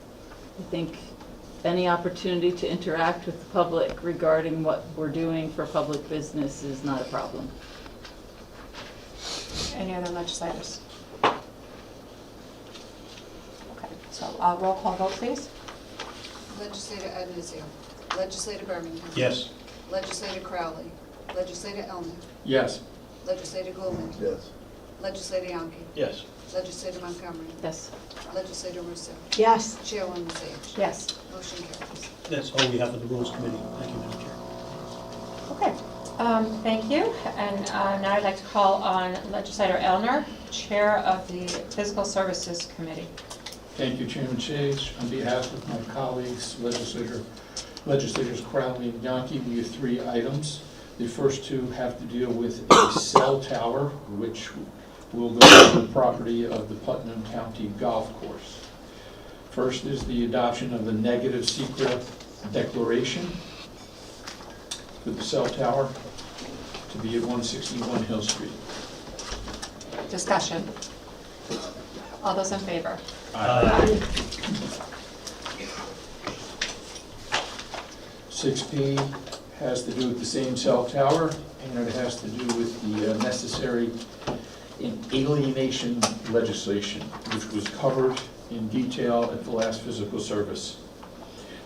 Speaker 8: I think any opportunity to interact with the public regarding what we're doing for public business is not a problem.
Speaker 1: Any other legislators? Okay, so roll call vote, please.
Speaker 4: Legislator Aide. Legislator Birmingham.
Speaker 16: Yes.
Speaker 4: Legislator Crowley. Legislator Elmer.
Speaker 10: Yes.
Speaker 4: Legislator Goldman.
Speaker 14: Yes.
Speaker 4: Legislator Yonke.
Speaker 9: Yes.
Speaker 4: Legislator Montgomery.
Speaker 8: Yes.
Speaker 4: Legislator Russo.
Speaker 3: Yes.
Speaker 4: Chairwoman Sage.
Speaker 1: Yes.
Speaker 4: Motion carries.
Speaker 16: That's all we have for the Rules Committee. Thank you, Madam Chair.
Speaker 1: Okay, thank you. And now I'd like to call on Legislator Elner, Chair of the Physical Services Committee.
Speaker 10: Thank you, Chairman Sage. On behalf of my colleagues, Legislators Crowley and Yonke, we have 3 items. The first 2 have to deal with a cell tower, which will go to the property of the Putnam County Golf Course. First is the adoption of the negative SEQRA declaration for the cell tower to be at 161 Hill Street.
Speaker 1: Discussion. All those in favor?
Speaker 16: Aye.
Speaker 10: 6B has to do with the same cell tower, and it has to do with the necessary alienation legislation, which was covered in detail at the last physical service.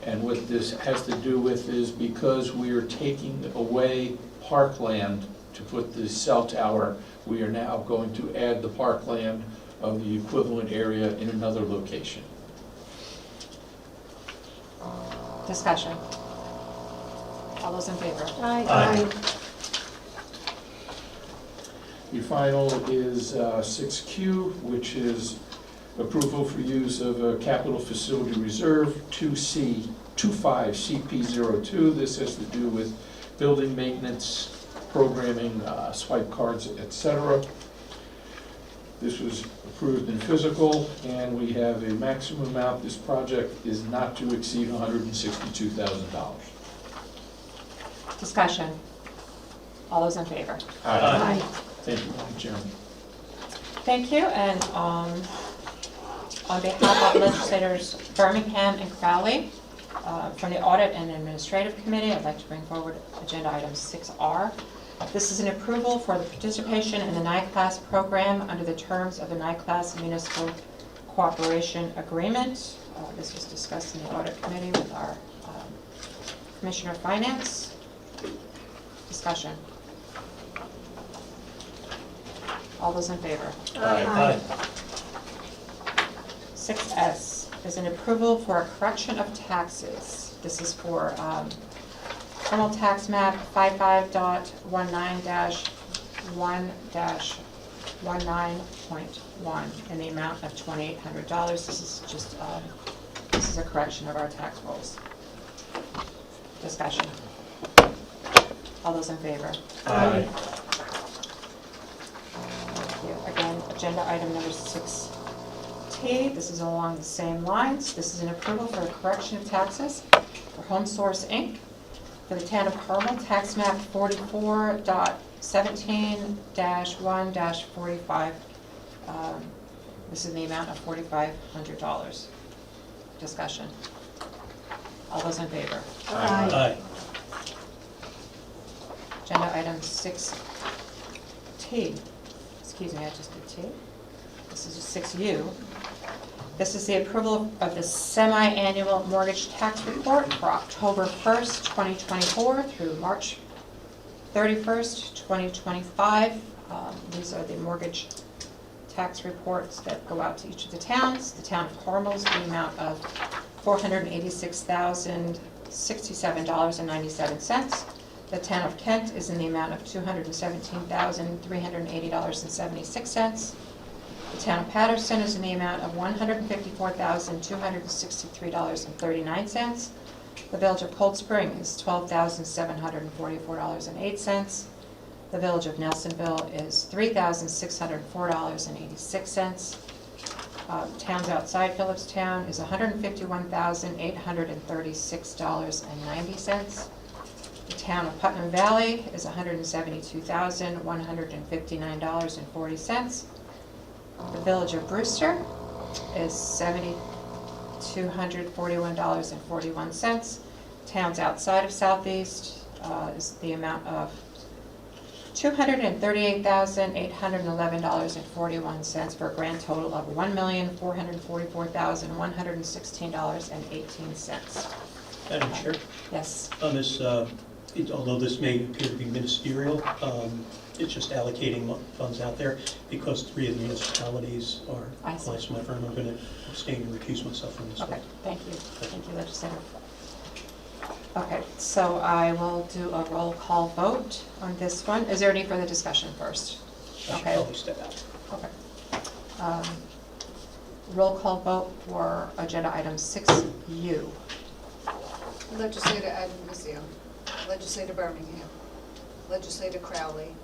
Speaker 10: And what this has to do with is because we are taking away parkland to put the cell tower, we are now going to add the parkland of the equivalent area in another location.
Speaker 1: Discussion. All those in favor?
Speaker 3: Aye.
Speaker 10: The final is 6Q, which is approval for use of a capital facility reserve, 25CP02. This has to do with building maintenance, programming, swipe cards, etc. This was approved in physical, and we have a maximum amount. This project is not to exceed $162,000.
Speaker 1: Discussion. All those in favor?
Speaker 10: Aye. Thank you, Madam Chairman.
Speaker 1: Thank you, and on behalf of legislators Birmingham and Crowley, from the Audit and Administrative Committee, I'd like to bring forward agenda item 6R. This is an approval for the participation in the NYCLASS program under the terms of the NYCLASS Municipal Cooperation Agreement. This was discussed in the Audit Committee with our Commissioner of Finance. Discussion. All those in favor?
Speaker 10: Aye.
Speaker 1: 6S is an approval for a correction of taxes. This is for Carmel tax map 55.19-1-19.1 in the amount of $2,800. This is just this is a correction of our tax rolls. Discussion. All those in favor?
Speaker 10: Aye.
Speaker 1: Thank you. Again, agenda item number 6T. This is along the same lines. This is an approval for a correction of taxes for Home Source Inc. for the town of Carmel, tax map 44.17-1-45. This is in the amount of $4,500. Discussion. All those in favor?
Speaker 10: Aye.
Speaker 1: Agenda item 6T. Excuse me, I just did T. This is 6U. This is the approval of the semi-annual mortgage tax report for October 1st, 2024 through March 31st, 2025. These are the mortgage tax reports that go out to each of the towns. The town of Carmel is the amount of $486,067.97. The town of Kent is in the amount of $217,380.76. The town of Patterson is in the amount of $154,263.39. The village of Cold Spring is $12,744.08. The village of Nelsonville is $3,604.86. Towns outside Phillipstown is $151,836.90. The town of Putnam Valley is $172,159.40. The village of Brewster is $7,241.41. Towns outside of Southeast is the amount of $238,811.41 for a grand total of $1,444,116.18.
Speaker 16: Madam Chair,
Speaker 1: Yes.
Speaker 16: on this, although this may appear to be ministerial, it's just allocating funds out there because 3 of the municipalities are
Speaker 1: I see.
Speaker 16: clients of my firm. I'm going to abstain and recuse myself from this one.
Speaker 1: Okay, thank you. Thank you, legislator. Okay, so I will do a roll call vote on this one. Is there any further discussion first?
Speaker 16: I should
Speaker 1: Okay.
Speaker 16: probably step out.
Speaker 1: Okay. Roll call vote for agenda item 6U.
Speaker 4: Legislator Adamizio, Legislator Birmingham, Legislator Crowley,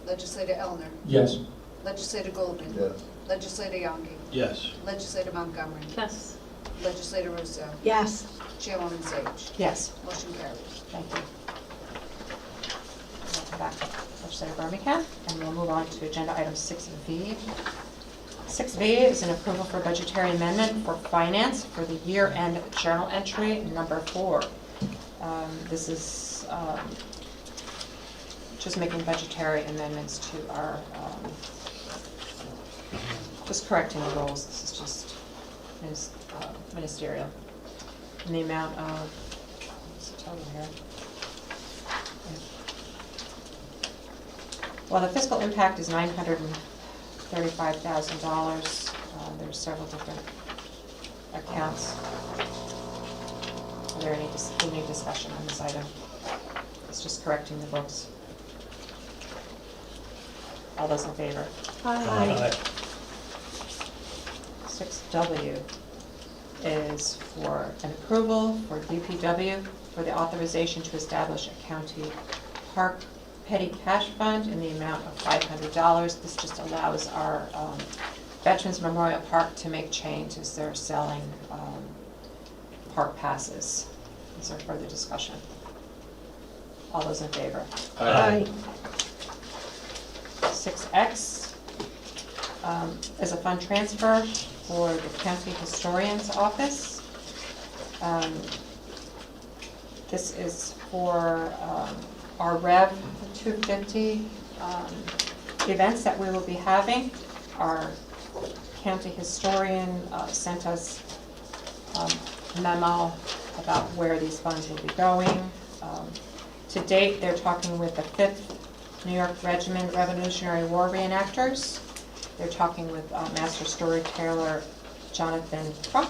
Speaker 4: Legislator Elner,
Speaker 10: Yes.
Speaker 4: Legislator Goldman,
Speaker 14: Yes.
Speaker 4: Legislator Yonke,
Speaker 10: Yes.
Speaker 4: Legislator Montgomery,
Speaker 11: Yes.
Speaker 4: Legislator Russo,
Speaker 3: Yes.
Speaker 4: Chairwoman Sage.
Speaker 1: Yes.
Speaker 4: Motion carries.
Speaker 1: Thank you. Welcome back, Legislator Birmingham, and we'll move on to agenda item 6V. 6V is an approval for budgetary amendment for finance for the year-end journal entry number 4. This is just making budgetary amendments to our, just correcting the roles. This is just ministerial. In the amount of, what's the total here? Well, the fiscal impact is $935,000. There's several different accounts. there any discussion on this item? It's just correcting the books. All those in favor?
Speaker 16: Aye.
Speaker 1: 6W is for an approval for DPW for the authorization to establish a county park petty cash fund in the amount of $500. This just allows our Veterans Memorial Park to make change as they're selling park passes. Is there further discussion? All those in favor?
Speaker 3: Aye.
Speaker 1: 6X is a fund transfer for the county historian's office. This is for our Rev 250 events that we will be having. Our county historian sent us a memo about where these funds will be going. To date, they're talking with the 5th New York Regiment Revolutionary War reenactors. They're talking with Master Storyteller Jonathan Krupp,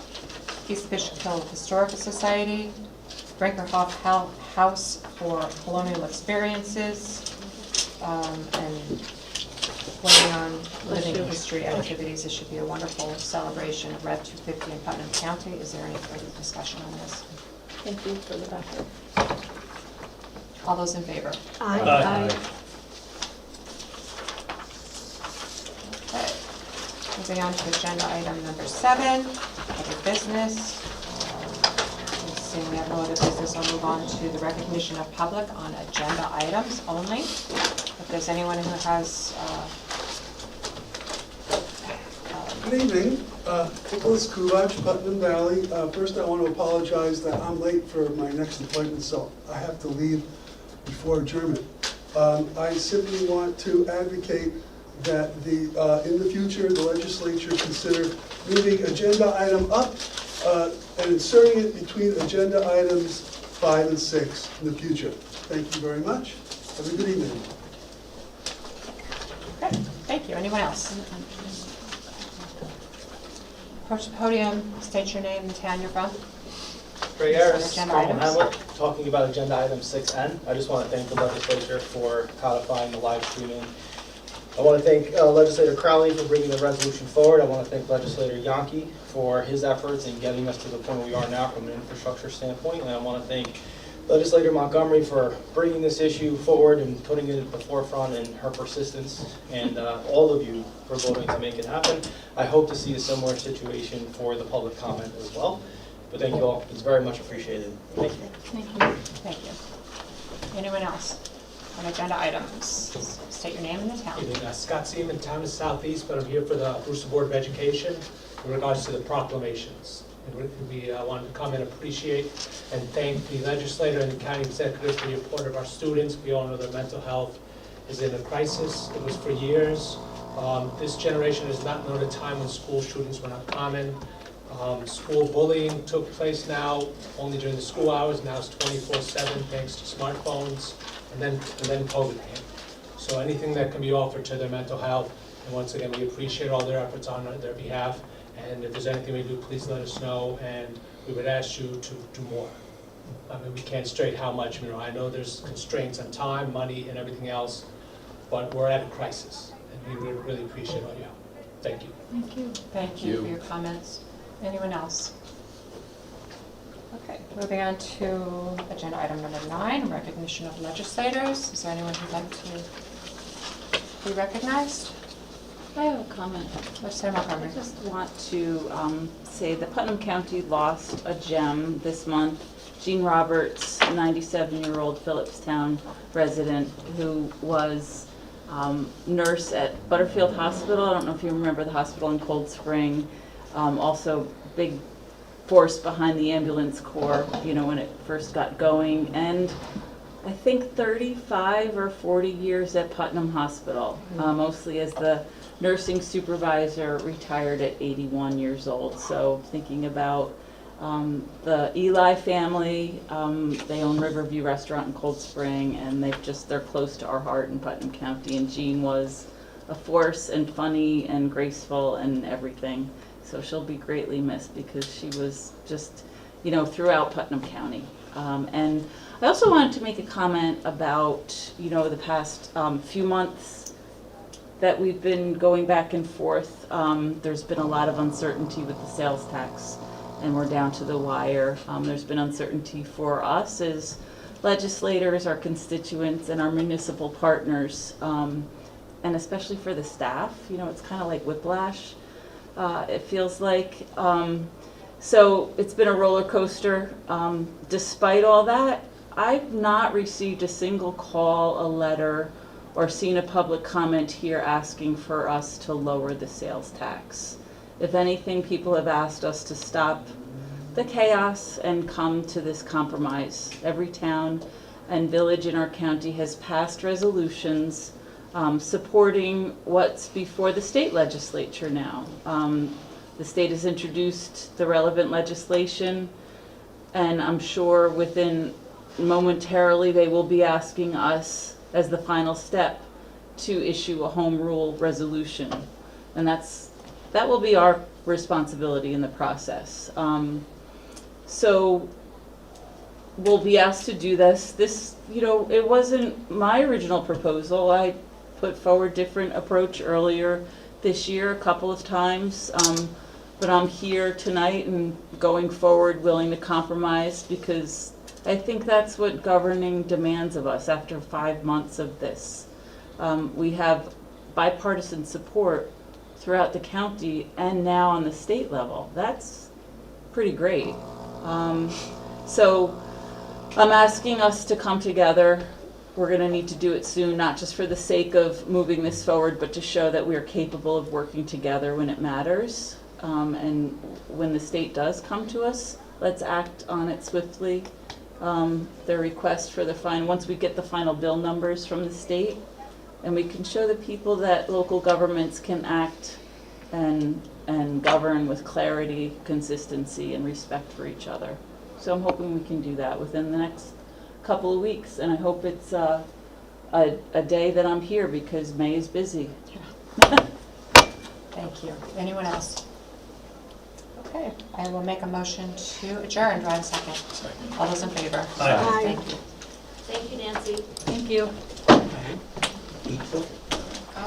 Speaker 1: East Fishkill Historical Society, Brinkerhoff House for Colonial Experiences, and planning on living history activities. This should be a wonderful celebration of Rev 250 in Putnam County. Is there any further discussion on this?
Speaker 11: Thank you for the backup.
Speaker 1: All those in favor?
Speaker 3: Aye.
Speaker 1: Okay. Moving on to agenda item number 7, other business. Seeing we have no other business, I'll move on to the recognition of public on agenda items only. If there's anyone who has
Speaker 19: Good evening, Nicholas Kuvac, Putnam Valley. First, I want to apologize that I'm late for my next appointment, so I have to leave before adjournment. I simply want to advocate that in the future, the legislature consider moving agenda item up and inserting it between agenda items 5 and 6 in the future. Thank you very much. Have a good evening.
Speaker 1: Okay, thank you. Anyone else? Approach the podium, state your name and the town you're from.
Speaker 20: Ray Harris,
Speaker 1: Agenda
Speaker 20: Carmel,
Speaker 1: items.
Speaker 20: Hamlet, talking about agenda item 6N. I just want to thank the legislature for codifying the live streaming. I want to thank Legislator Crowley for bringing the resolution forward. I want to thank Legislator Yonke for his efforts in getting us to the point we are now from an infrastructure standpoint. And I want to thank Legislator Montgomery for bringing this issue forward and putting it at the forefront, and her persistence, and all of you for voting to make it happen. I hope to see a similar situation for the public comment as well. But thank you all. It's very much appreciated. Thank you.
Speaker 1: Thank you. Thank you. Anyone else on agenda items? State your name and the town.
Speaker 17: Evening, Scott Seaman, Town of Southeast, but I'm here for the Brewster Board of Education in regards to the proclamations. And we wanted to come and appreciate and thank the legislator and the county executive for the support of our students. We all know that mental health is in a crisis. It was for years. This generation has not known a time when school shootings were not common. School bullying took place now only during the school hours. Now it's 24/7 thanks to smartphones, and then COVID came. So anything that can be offered to their mental health, and once again, we appreciate all their efforts on their behalf. And if there's anything we do, please let us know, and we would ask you to do more. I mean, we can't state how much. I know there's constraints on time, money, and everything else, but we're at a crisis, and we would really appreciate all your help. Thank you.
Speaker 1: Thank you. Thank you for your comments. Anyone else? Okay, moving on to agenda item number 9, recognition of legislators. Is there anyone who'd like to be recognized?
Speaker 8: I have a comment.
Speaker 1: Legislator Montgomery.
Speaker 8: I just want to say that Putnam County lost a gem this month. Jean Roberts, 97-year-old Phillipstown resident who was nurse at Butterfield Hospital. I don't know if you remember the hospital in Cold Spring. Also big force behind the ambulance corps, when it first got going. And I think 35 or 40 years at Putnam Hospital, mostly as the nursing supervisor, retired at 81 years old. So thinking about the Eli family, they own Riverview Restaurant in Cold Spring, and they're close to our heart in Putnam County. And Jean was a force and funny and graceful and everything. So she'll be greatly missed because she was just, throughout Putnam County. And I also wanted to make a comment about, the past few months that we've been going back and forth. There's been a lot of uncertainty with the sales tax, and we're down to the wire. There's been uncertainty for us as legislators, our constituents, and our municipal partners, and especially for the staff. It's kind of like whiplash, it feels like. So it's been a roller coaster. Despite all that, I've not received a single call, a letter, or seen a public comment here asking for us to lower the sales tax. If anything, people have asked us to stop the chaos and come to this compromise. Every town and village in our county has passed resolutions supporting what's before the state legislature now. The state has introduced the relevant legislation, and I'm sure momentarily they will be asking us as the final step to issue a home rule resolution. And that will be our responsibility in the process. So we'll be asked to do this. It wasn't my original proposal. I put forward different approach earlier this year a couple of times. But I'm here tonight and going forward willing to compromise, because I think that's what governing demands of us after 5 months of this. We have bipartisan support throughout the county and now on the state level. That's pretty great. So I'm asking us to come together. We're going to need to do it soon, not just for the sake of moving this forward, but to show that we are capable of working together when it matters. And when the state does come to us, let's act on it swiftly. The request for the fine, once we get the final bill numbers from the state, and we can show the people that local governments can act and govern with clarity, consistency, and respect for each other. So I'm hoping we can do that within the next couple of weeks, and I hope it's a day that I'm here, because May is busy.
Speaker 1: Thank you. Anyone else? Okay, I will make a motion to adjourn. Do I have a second? All those in favor?
Speaker 16: Aye.
Speaker 1: Thank you.
Speaker 12: Thank you, Nancy.
Speaker 8: Thank you.